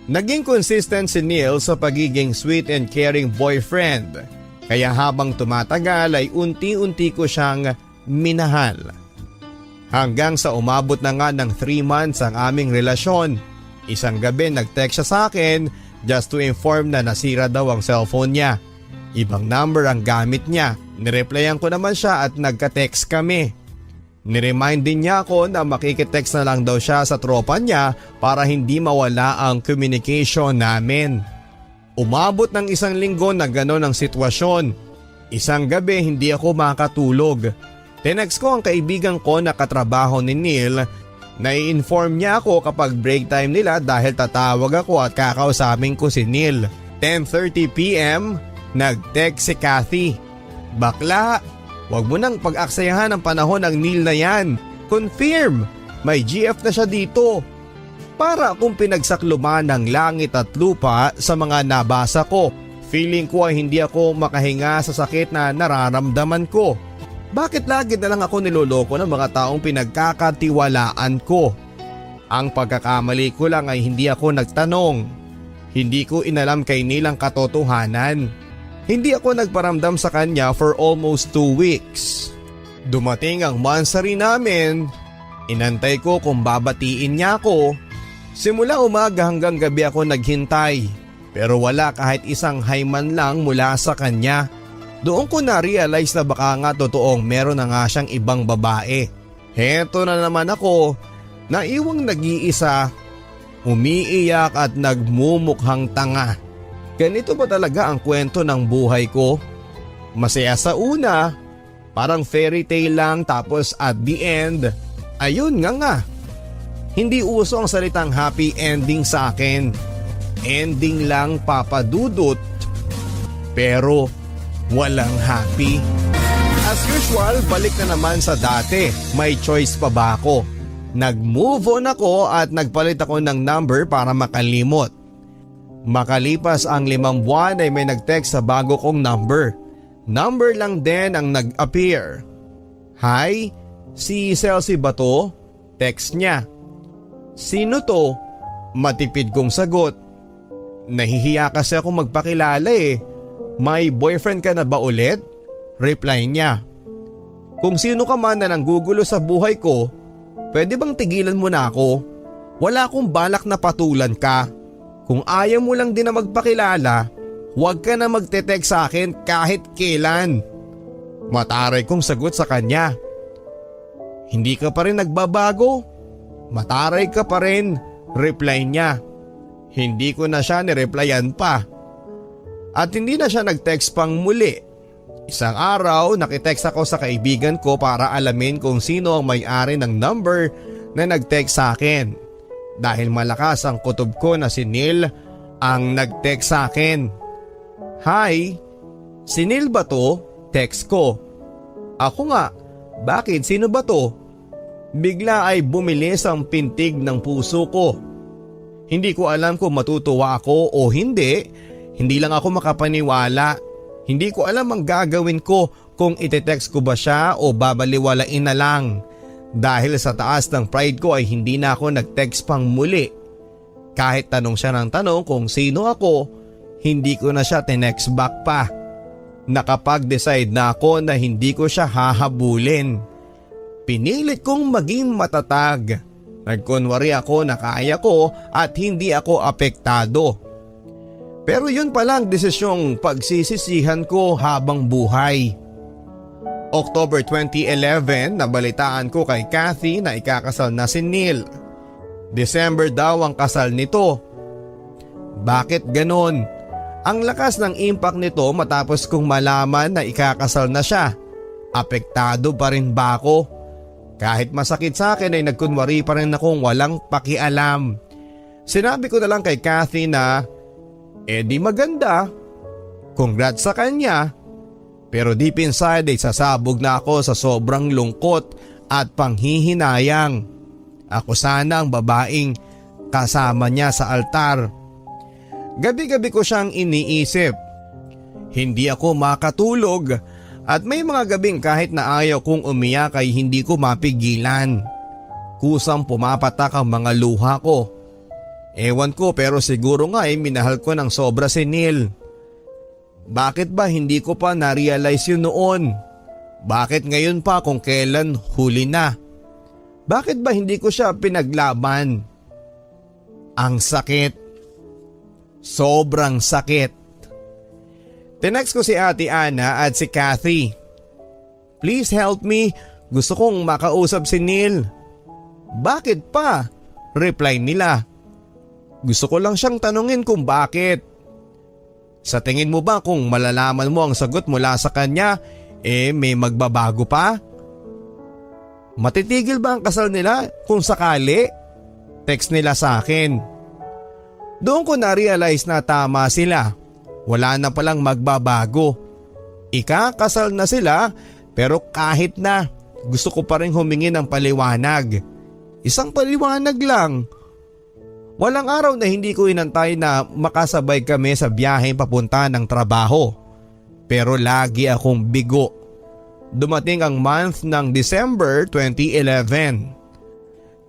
Naging consistent si Neil sa pagiging sweet and caring boyfriend. Kaya habang tumatagal ay unti-unti ko siyang minahal. Hanggang sa umabot na nga ng 3 months ang aming relasyon. Isang gabi nag-text siya sa akin just to inform na nasira daw ang cellphone niya. Ibang number ang gamit niya. Nireplyan ko naman siya at nagka-text kami. Niremind din niya ako na makikitext na lang daw siya sa tropa niya para hindi mawala ang communication namin. Umabot ng 1 linggo na gano'n ang sitwasyon. Isang gabi hindi ako makatulog. Tinext ko ang kaibigan ko na katrabaho ni Neil na i-inform niya ako kapag break time nila dahil tatawag ako at kakausapin ko si Neil. 10:30 PM, nag-text si Kathy. "Bakla, wag mo nang pag-aksayahan ang panahon ng Neil na yan. Confirm, may GF na siya dito. Para akong pinagsakluman ng langit at lupa sa mga nabasa ko. Feeling ko ay hindi ako makahinga sa sakit na nararamdaman ko. Bakit lagi na lang ako niloloko ng mga taong pinagkakatiwalaan ko? Ang pagkakamali ko lang ay hindi ako nagtanong. Hindi ko inalam kay Neil ang katotohanan. Hindi ako nagparamdam sa kanya for almost 2 weeks. Dumating ang monthsary namin. Inantay ko kung babatiin niya ako. Simula umaga hanggang gabi ako naghintay. Pero wala kahit isang hi man lang mula sa kanya. Doon ko na-realize na baka nga totoong meron na nga siyang ibang babae. Heto na naman ako, naiwang nag-iisa, umiiyak at nagmumukhang tanga. Ganito ba talaga ang kwento ng buhay ko? Masaya sa una, parang fairy tale lang, tapos at the end, ayun nga. Hindi uso ang salitang happy ending sa akin. Ending lang, Papa Dudut. Pero walang happy. As usual, balik na naman sa dati. May choice pa ba ako? Nag-move on ako at nagpalit ako ng number para makalimot. Makalipas ang 5 buwan ay may nag-text sa bago kong number. Number lang din ang nag-appear. Hi, si Celsi ba to? Text niya. Sino to? Matipid kong sagot. Nahihiya kasi ako magpakilala eh. May boyfriend ka na ba ulit? Reply niya. Kung sino ka man na nanggugulo sa buhay ko, pwede bang tigilan mo na ako? Wala akong balak na patulan ka. Kung ayaw mo lang din na magpakilala, huwag ka na magte-text sa akin kahit kailan. Mataray kong sagot sa kanya. Hindi ka pa rin nagbabago? Mataray ka pa rin, reply niya. Hindi ko na siya nireplyan pa. At hindi na siya nag-text pang muli. Isang araw nakitext ako sa kaibigan ko para alamin kung sino ang may-ari ng number na nag-text sa akin. Dahil malakas ang kutob ko na si Neil ang nag-text sa akin. Hi, si Neil ba to? Text ko. Ako nga, bakit? Sino ba to? Bigla ay bumilis ang pintig ng puso ko. Hindi ko alam kung matutuwa ako o hindi. Hindi lang ako makapaniwala. Hindi ko alam ang gagawin ko kung ite-text ko ba siya o babaliwalain na lang. Dahil sa taas ng pride ko ay hindi na ako nag-text pang muli. Kahit tanong siya ng tanong kung sino ako, hindi ko na siya tinext back pa. Nakapag-decide na ako na hindi ko siya hahabulin. Pinilit kong maging matatag. Nagkunwari ako na kaya ko at hindi ako apektado. Pero yun pala ang desisyong pagsisisihan ko habang buhay. October 2011, nabalitaan ko kay Kathy na ikakasal na si Neil. December daw ang kasal nito. Bakit ganon? Ang lakas ng impact nito matapos kong malaman na ikakasal na siya. Apektado pa rin ba ako? Kahit masakit sa akin ay nagkunwari pa rin akong walang pakialam. Sinabi ko na lang kay Kathy na, di maganda. Congrats sa kanya. Pero deep inside ay sasabog na ako sa sobrang lungkot at panghihinayang. Ako sana ang babaeng kasama niya sa altar. Gabi-gabi ko siyang iniisip. Hindi ako makatulog at may mga gabing kahit na ayaw kong umiyak ay hindi ko mapigilan. Kusang pumapatak ang mga luha ko. Ewan ko pero siguro nga ay minahal ko ng sobra si Neil. Bakit ba hindi ko pa na-realize yun noon? Bakit ngayon pa kung kailan huli na? Bakit ba hindi ko siya pinaglaban? Ang sakit. Sobrang sakit. Tinext ko si Ate Ana at si Kathy. Please help me. Gusto kong makausap si Neil. Bakit pa? Reply nila. Gusto ko lang siyang tanungin kung bakit. Sa tingin mo ba kung malalaman mo ang sagot mula sa kanya, may magbabago pa? Matitigil ba ang kasal nila kung sakali? Text nila sa akin. Doon ko na-realize na tama sila. Wala na palang magbabago. Ikakasal na sila pero kahit na gusto ko pa rin humingi ng paliwanag. Isang paliwanag lang. Walang araw na hindi ko inantay na makasabay kami sa biyahe papunta ng trabaho. Pero lagi akong bigo. Dumating ang month ng December 2011.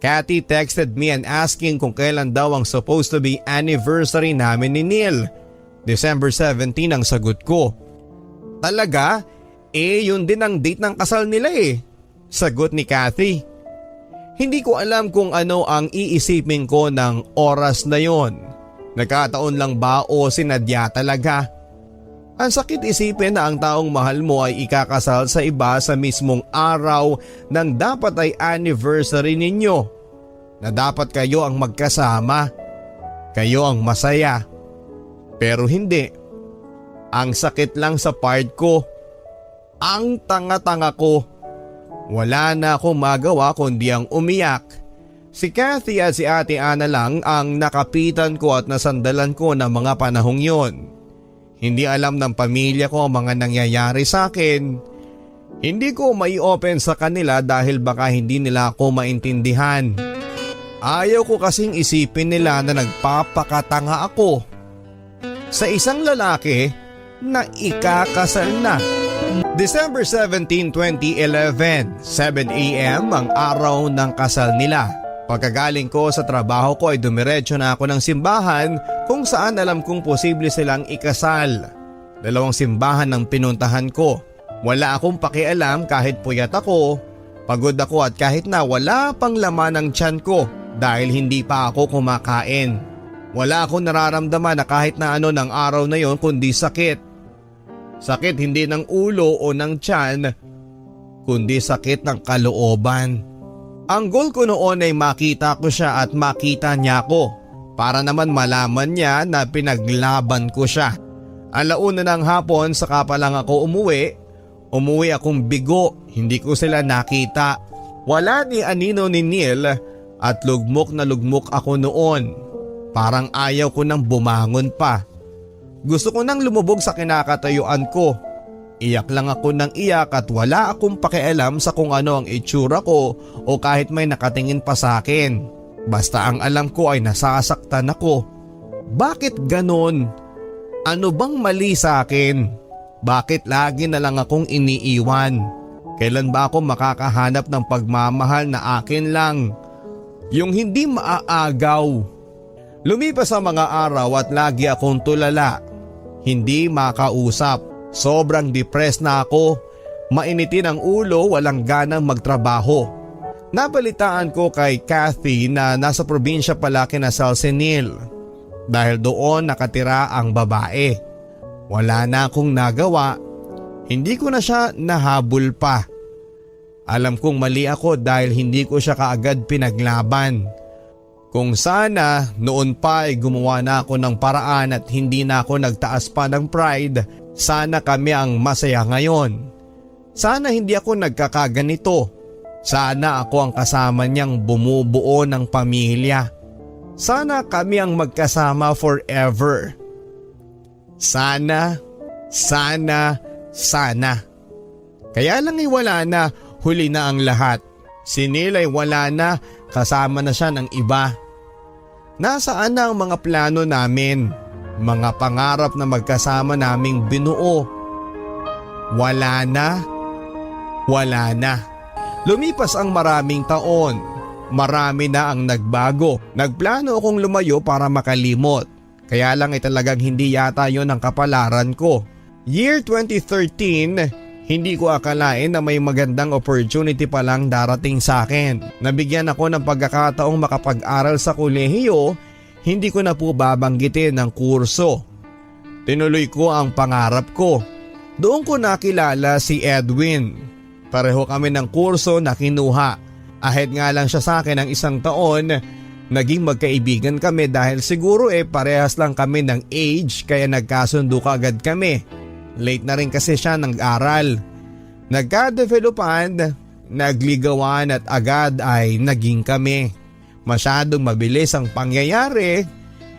Cathy texted me and asking kung kailan daw ang supposed to be anniversary namin ni Neil. December 17 ang sagot ko. Talaga? Yun din ang date ng kasal nila Sagot ni Cathy. Hindi ko alam kung ano ang iisipin ko ng oras na yon. Nagkataon lang ba o sinadya talaga? Ang sakit isipin na ang taong mahal mo ay ikakasal sa iba sa mismong araw ng dapat ay anniversary ninyo. Na dapat kayo ang magkasama. Kayo ang masaya. Pero hindi. Ang sakit lang sa part ko. Ang tanga-tanga ko. Wala na akong magawa kundi ang umiyak. Si Cathy at si Ate Ana lang ang nakapitan ko at nasandalan ko ng mga panahong yon. Hindi alam ng pamilya ko ang mga nangyayari sa akin. Hindi ko mai-open sa kanila dahil baka hindi nila ako maintindihan. Ayaw ko kasing isipin nila na nagpapakatanga ako sa isang lalaki na ikakasal na. December 17, 2011, 7 a.m. ang araw ng kasal nila. Pagkagaling ko sa trabaho ko ay dumiretso na ako ng simbahan kung saan alam kong posible silang ikasal. 2 simbahan ang pinuntahan ko. Wala akong pakialam kahit puyat ako, pagod ako at kahit na wala pang laman ang tiyan ko dahil hindi pa ako kumakain. Wala akong nararamdaman na kahit na ano ng araw na yon kundi sakit. Sakit hindi ng ulo o ng tiyan, kundi sakit ng kalooban. Ang goal ko noon ay makita ko siya at makita niya ako para naman malaman niya na pinaglaban ko siya. Alauna ng hapon saka pa lang ako umuwi. Umuwi akong bigo, hindi ko sila nakita. Wala ni Anino ni Neil at lugmok na lugmok ako noon. Parang ayaw ko nang bumangon pa. Gusto ko nang lumubog sa kinakatayuan ko. Iyak lang ako ng iyak at wala akong pakialam sa kung ano ang itsura ko o kahit may nakatingin pa sa akin. Basta ang alam ko ay nasasaktan ako. Bakit ganon? Ano bang mali sa akin? Bakit lagi na lang akong iniiwan? Kailan ba ako makakahanap ng pagmamahal na akin lang? Yung hindi maaagaw. Lumipas ang mga araw at lagi akong tulala. Hindi makausap. Sobrang depressed na ako. Mainitin ang ulo, walang ganang magtrabaho. Nabalitaan ko kay Cathy na nasa probinsya pala kinasal si Neil. Dahil doon nakatira ang babae. Wala na akong nagawa. Hindi ko na siya nahabol pa. Alam kong mali ako dahil hindi ko siya kaagad pinaglaban. Kung sana noon pa ay gumawa na ako ng paraan at hindi na ako nagtaas pa ng pride, sana kami ang masaya ngayon. Sana hindi ako nagkakaganito. Sana ako ang kasama niyang bumubuo ng pamilya. Sana kami ang magkasama forever. Sana. Kaya lang ay wala na, huli na ang lahat. Si Neil ay wala na, kasama na siya ng iba. Nasaan na ang mga plano namin? Mga pangarap na magkasama naming binuo. Wala na. Lumipas ang maraming taon. Marami na ang nagbago. Nagplano akong lumayo para makalimot. Kaya lang ay talagang hindi yata yon ang kapalaran ko. Year 2013, hindi ko akalain na may magandang opportunity palang darating sa akin. Nabigyan ako ng pagkakataong makapag-aral sa kolehiyo, hindi ko na po babanggitin ang kurso. Tinuloy ko ang pangarap ko. Doon ko nakilala si Edwin. Pareho kami ng kurso na kinuha. Ahead nga lang siya sa akin ng 1 taon. Naging magkaibigan kami dahil siguro parehas lang kami ng age kaya nagkasundo kaagad kami. Late na rin kasi siya nag-aral. Nagka-developan, nagligawan at agad ay naging kami. Masyadong mabilis ang pangyayari.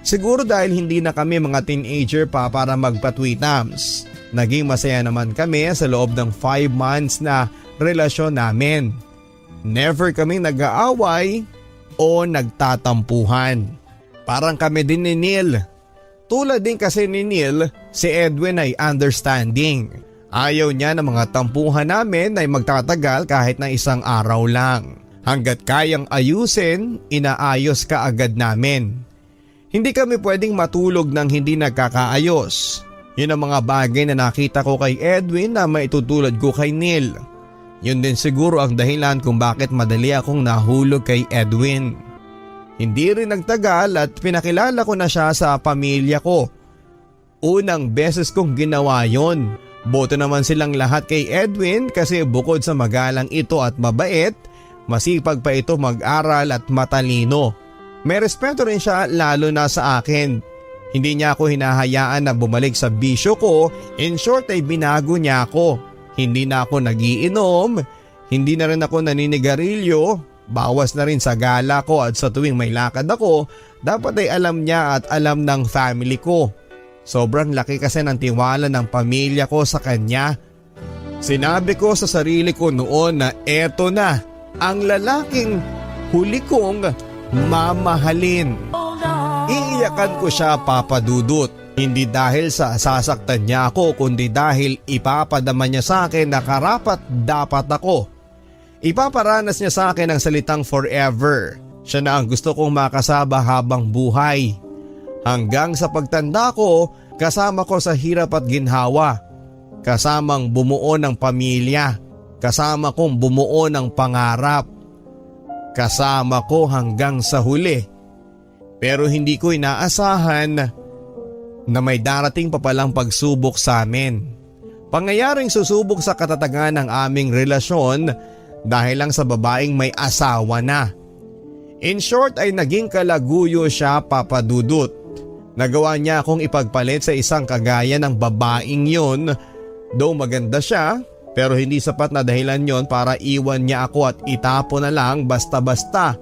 Siguro dahil hindi na kami mga teenager pa para magpatwitams. Naging masaya naman kami sa loob ng 5 months na relasyon namin. Never kami nag-aaway, o nagtatampuhan. Parang kami din ni Neil. Tulad din kasi ni Neil, si Edwin ay understanding. Ayaw niya na mga tampuhan namin ay magtatagal kahit na isang araw lang. Hanggat kayang ayusin, inaayos ka agad namin. Hindi kami pwedeng matulog ng hindi nagkakaayos. Yun ang mga bagay na nakita ko kay Edwin na maitutulad ko kay Neil. Yun din siguro ang dahilan kung bakit madali akong nahulog kay Edwin. Hindi rin nagtagal at pinakilala ko na siya sa pamilya ko. Unang beses kong ginawa yon. Boto naman silang lahat kay Edwin kasi bukod sa magalang ito at mabait, masipag pa ito mag-aral at matalino. May respeto rin siya lalo na sa akin. Hindi niya ako hinahayaan na bumalik sa bisyo ko, in short ay binago niya ako. Hindi na ako nagiinom, hindi na rin ako naninigarilyo. Bawas na rin sa gala ko at sa tuwing may lakad ako, dapat ay alam niya at alam ng family ko. Sobrang laki kasi ng tiwala ng pamilya ko sa kanya. Sinabi ko sa sarili ko noon na eto na ang lalaking huli kong mamahalin. Iiyakan ko siya, Papa Dudut. Hindi dahil sa sasaktan niya ako kundi dahil ipapadama niya sa akin na karapat dapat ako. Ipaparanas niya sa akin ang salitang forever. Siya na ang gusto kong makasama habang buhay. Hanggang sa pagtanda ko, kasama ko sa hirap at ginhawa. Kasamang bumuo ng pamilya. Kasama kong bumuo ng pangarap. Kasama ko hanggang sa huli. Pero hindi ko inaasahan na may darating pa palang pagsubok sa amin. Pangyayaring susubok sa katatagan ng aming relasyon dahil lang sa babaeng may asawa na. In short ay naging kalaguyo siya, Papa Dudut. Nagawa niya akong ipagpalit sa isang kagaya ng babaeng yon. Though maganda siya, pero hindi sapat na dahilan yon para iwan niya ako at itapo na lang basta-basta.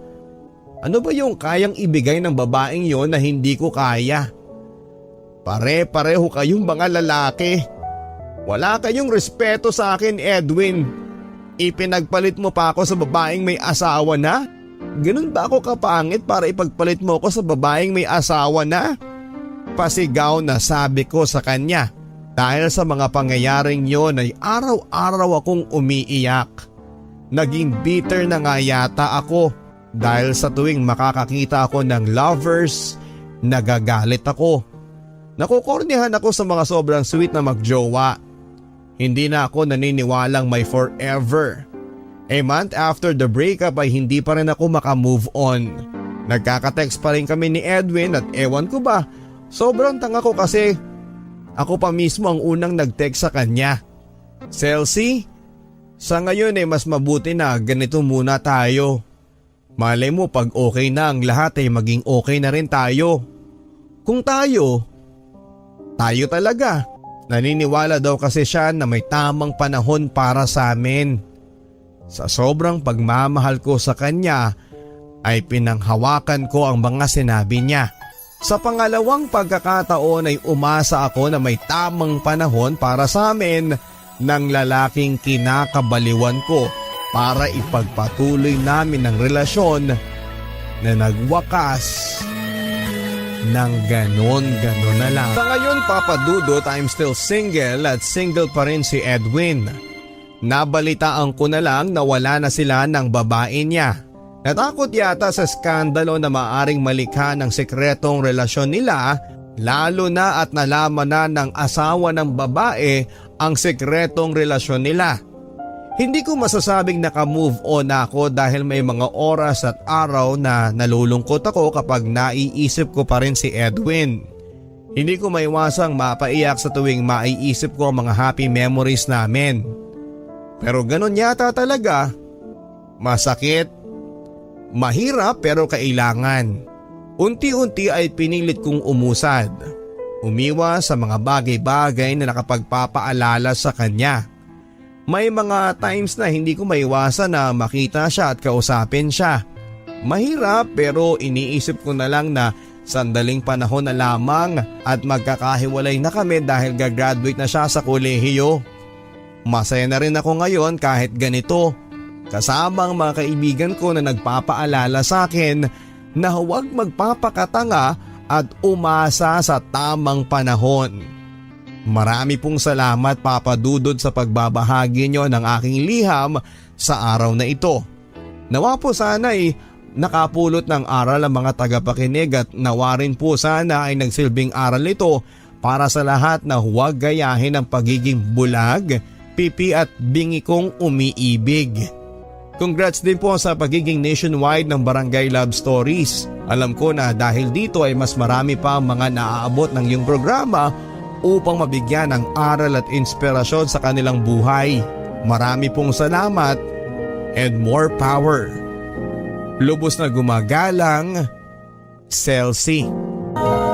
Ano ba yung kayang ibigay ng babaeng yon na hindi ko kaya? Pare-pareho kayong mga lalaki. Wala kayong respeto sa akin, Edwin. Ipinagpalit mo pa ako sa babaeng may asawa na? Ganun ba ako kapangit para ipagpalit mo ako sa babaeng may asawa na? Pasigaw na sabi ko sa kanya. Dahil sa mga pangyayaring yon ay araw-araw akong umiiyak. Naging bitter na nga yata ako dahil sa tuwing makakakita ako ng lovers, nagagalit ako. Nakukornihan ako sa mga sobrang sweet na magjowa. Hindi na ako naniniwalang may forever. A month after the breakup ay hindi pa rin ako makamove on. Nagkaka-text pa rin kami ni Edwin at ewan ko ba, sobrang tanga ko kasi ako pa mismo ang unang nag-text sa kanya. Celsi, sa ngayon ay mas mabuti na ganito muna tayo. Malay mo pag okay na ang lahat ay maging okay na rin tayo. Kung tayo talaga. Naniniwala daw kasi siya na may tamang panahon para sa amin. Sa sobrang pagmamahal ko sa kanya ay pinanghawakan ko ang mga sinabi niya. Sa pangalawang pagkakataon ay umasa ako na may tamang panahon para sa amin ng lalaking kinakabaliwan ko para ipagpatuloy namin ang relasyon na nagwakas ng ganon na lang. Sa ngayon, Papa Dudut, I'm still single at single pa rin si Edwin. Nabalitaan ko na lang na wala na sila ng babae niya. Natakot yata sa skandalo na maaring malikha ng sekretong relasyon nila, lalo na at nalaman na ng asawa ng babae ang sekretong relasyon nila. Hindi ko masasabing naka-move on ako dahil may mga oras at araw na nalulungkot ako kapag naiisip ko pa rin si Edwin. Hindi ko maiwasang mapaiyak sa tuwing maiisip ko ang mga happy memories namin. Pero ganun yata talaga. Masakit, mahirap pero kailangan. Unti-unti ay pinilit kong umusad. Umiwas sa mga bagay-bagay na nakapagpapaalala sa kanya. May mga times na hindi ko maiwasan na makita siya at kausapin siya. Mahirap pero iniisip ko na lang na sandaling panahon na lamang at magkakahiwalay na kami dahil gagraduate na siya sa kolehiyo. Masaya na rin ako ngayon kahit ganito. kasama ang mga kaibigan ko na nagpapaalala sa akin na huwag magpapakatanga at umasa sa tamang panahon. Marami pong salamat Papa Dudut sa pagbabahagi nyo ng aking liham sa araw na ito. Nawa po sana ay nakapulot ng aral ang mga tagapakinig at nawa rin po sana ay nagsilbing aral ito para sa lahat na huwag gayahin ang pagiging bulag, pipi at bingi kong umiibig. Congrats din po sa pagiging nationwide ng Barangay Love Stories. Alam ko na dahil dito ay mas marami pa ang mga naaabot ng iyong programa upang mabigyan ng aral at inspirasyon sa kanilang buhay. Marami pong salamat and more power. Lubos na gumagalang, Celsi.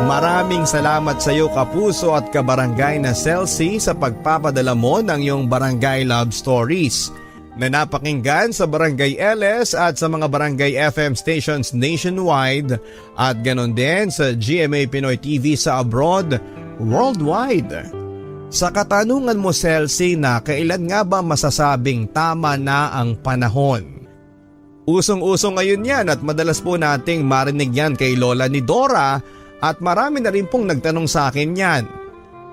Maraming salamat sa iyo kapuso at kabarangay na Celsi sa pagpapadala mo ng iyong Barangay Love Stories na napakinggan sa Barangay LS at sa mga Barangay FM stations nationwide at ganon din sa GMA Pinoy TV sa abroad, worldwide. Sa katanungan mo Celsi na kailan nga ba masasabing tama na ang panahon? Usong-usong ngayon yan at madalas po nating marinig yan kay Lola ni Dora at marami na rin pong nagtanong sa akin yan.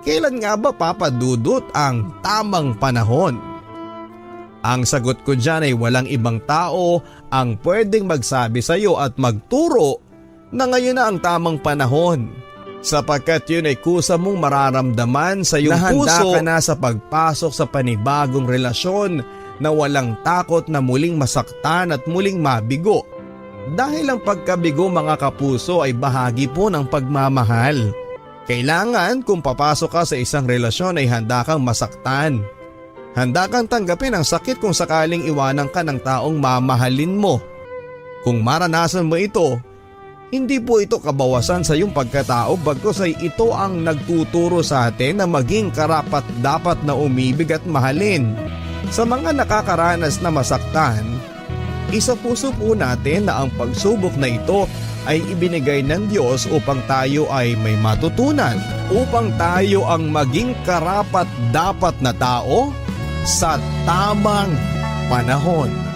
Kailan nga ba Papa Dudut ang tamang panahon? Ang sagot ko dyan ay walang ibang tao ang pwedeng magsabi sa iyo at magturo na ngayon na ang tamang panahon. Sapagkat yun ay kusa mong mararamdaman sa iyong puso na handa ka na sa pagpasok sa panibagong relasyon na walang takot na muling masaktan at muling mabigo. Dahil ang pagkabigo mga kapuso ay bahagi po ng pagmamahal. Kailangan kung papasok ka sa isang relasyon ay handa kang masaktan. Handa kang tanggapin ang sakit kung sakaling iwanan ka ng taong mamahalin mo. Kung maranasan mo ito, hindi po ito kabawasan sa iyong pagkatao bagkus ay ito ang nagtuturo sa atin na maging karapat dapat na umibig at mahalin. Sa mga nakakaranas na masaktan, isapuso po natin na ang pagsubok na ito ay ibinigay ng Diyos upang tayo ay may matutunan, upang tayo ang maging karapat dapat na tao sa tamang panahon.